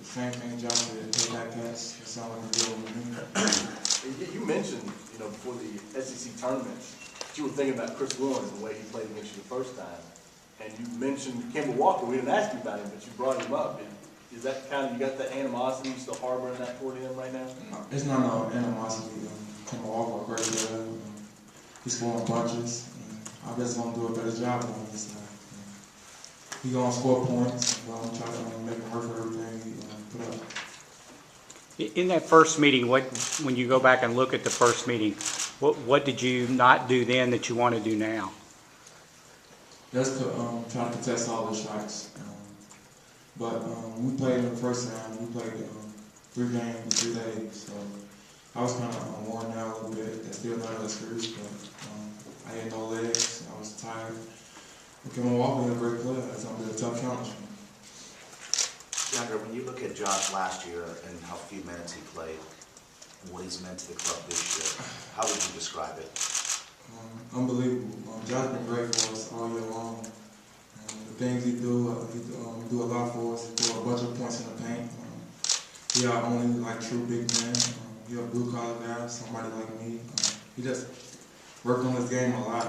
same thing Josh did, take that catch. It sounded like a deal with me. You mentioned, before the SEC tournament, that you were thinking about Chris Lewis and the way he played against you the first time. And you mentioned Kemba Walker. We didn't ask you about him, but you brought him up. Is that kind of, you got that animosity you still harboring that toward him right now? No, it's not no animosity. Kemba Walker, a great player. He's scoring bunches. I guess I'm going to do a better job on this side. He's going to score points. I'm going to try to make him work for everything he put up. In that first meeting, when you go back and look at the first meeting, what did you not do then that you want to do now? Just to try to contest all the shots. But we played in the first round. We played 3 games in 3 days. So I was kind of worn out a little bit. That's still not an excuse, but I had no legs. I was tired. Kemba Walker is a great player. It's going to be a tough challenge. DeAndre, when you look at Josh last year and how few minutes he played, what he's meant to the club this year, how would you describe it? Unbelievable. Josh been great for us all year long. The things he do a lot for us. He scored a bunch of points in the paint. He our only true big man. He a blue collar guy, somebody like me. He just worked on his game a lot.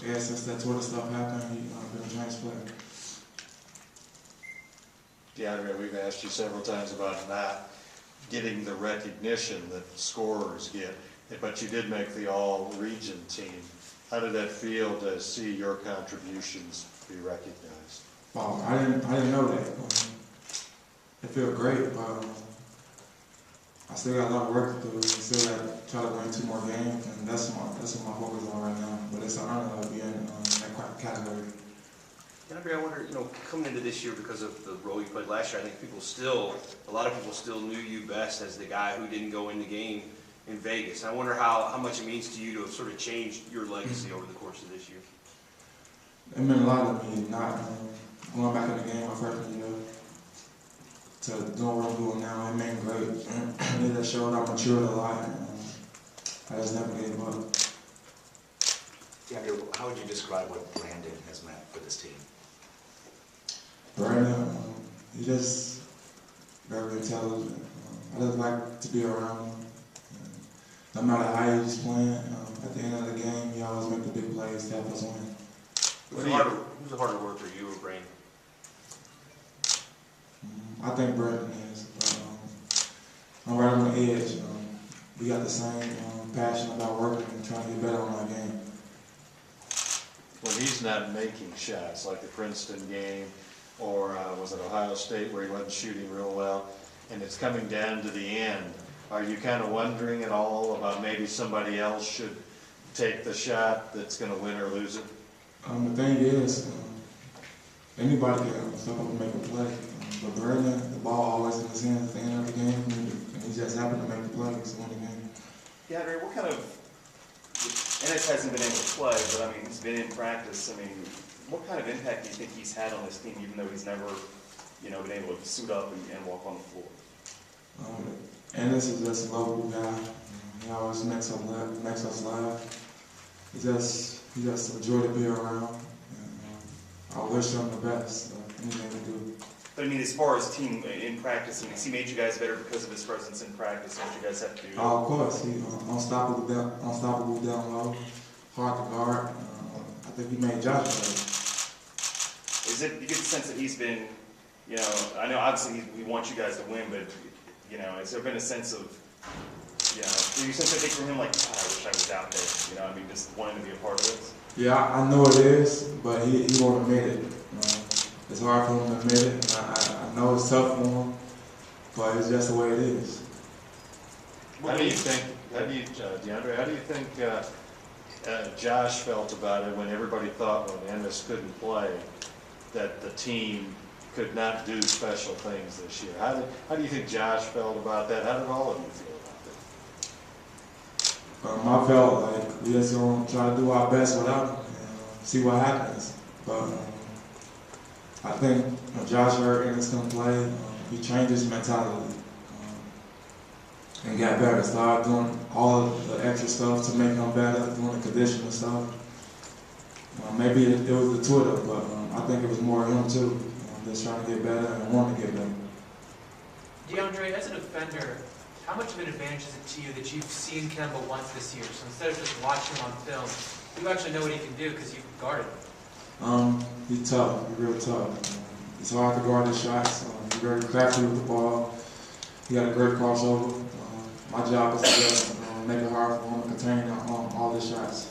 Ever since that Twitter stuff happened, he's been a nice player. DeAndre, we've asked you several times about not getting the recognition that scorers get, but you did make the all-region team. How did that feel to see your contributions be recognized? Wow, I didn't know that. It felt great, but I still got a lot of work to do. I still got to try to win 2 more games, and that's what my focus on right now. But it's an honor to be in that category. DeAndre, I wonder, coming into this year because of the role you played last year, I think a lot of people still knew you best as the guy who didn't go in the game in Vegas. I wonder how much it means to you to have sort of changed your legacy over the course of this year. It meant a lot to me, not going back in the game my freshman year to doing what I'm doing now. It meant great. It just showed I matured a lot. I just never gave up. DeAndre, how would you describe what Brandon has meant for this team? Brandon, he just very intelligent. I just like to be around him. No matter how he's playing, at the end of the game, he always make the big plays to help us win. Who's the harder worker, you or Brandon? I think Brandon is. I'm right on the edge. We got the same passion about working and trying to get better on our game. When he's not making shots, like the Princeton game, or was it Ohio State where he wasn't shooting real well, and it's coming down to the end, are you kind of wondering at all about maybe somebody else should take the shot that's going to win or lose it? The thing is, anybody can step up and make a play. But Brandon, the ball always in his hands at the end of the game, and he just happened to make the plays to win the game. DeAndre, what kind of, Ennis hasn't been able to play, but I mean, he's been in practice. I mean, what kind of impact do you think he's had on this team, even though he's never, been able to suit up and walk on the floor? Ennis is just a lovable guy. He always makes us laugh. He's just a joy to be around. And, I wish him the best. Anything to do. But I mean, as far as team in practice, has he made you guys better because of his presence in practice and what you guys have to do? Of course, he's unstoppable down low, hard to guard. I think he made Josh better. You get the sense that he's been, I know obviously we want you guys to win, but has there been a sense of, do you sense anything from him like, I wish I was out there, just wanting to be a part of this? Yeah, I know it is, but he won't admit it. It's hard for him to admit it. I know it's tough for him, but it's just the way it is. DeAndre, how do you think Josh felt about it when everybody thought when Ennis couldn't play that the team could not do special things this year? How do you think Josh felt about that? How did all of you feel about that? I felt like we just going to try to do our best without him and see what happens. But I think when Josh heard Ennis come play, he changed his mentality and got better. Started doing all of the extra stuff to make him better, doing the conditioning stuff. Maybe it was the Twitter, but I think it was more him too. Just trying to get better and wanting to get better. DeAndre, as a defender, how much of an advantage is it to you that you've seen Kemba once this year? So instead of just watching him on film, you actually know what he can do because you've guarded him. He's tough. He's real tough. It's hard to guard his shots. He's very crafty with the ball. He got a great crossover. My job is to just make it hard for him to contain all his shots.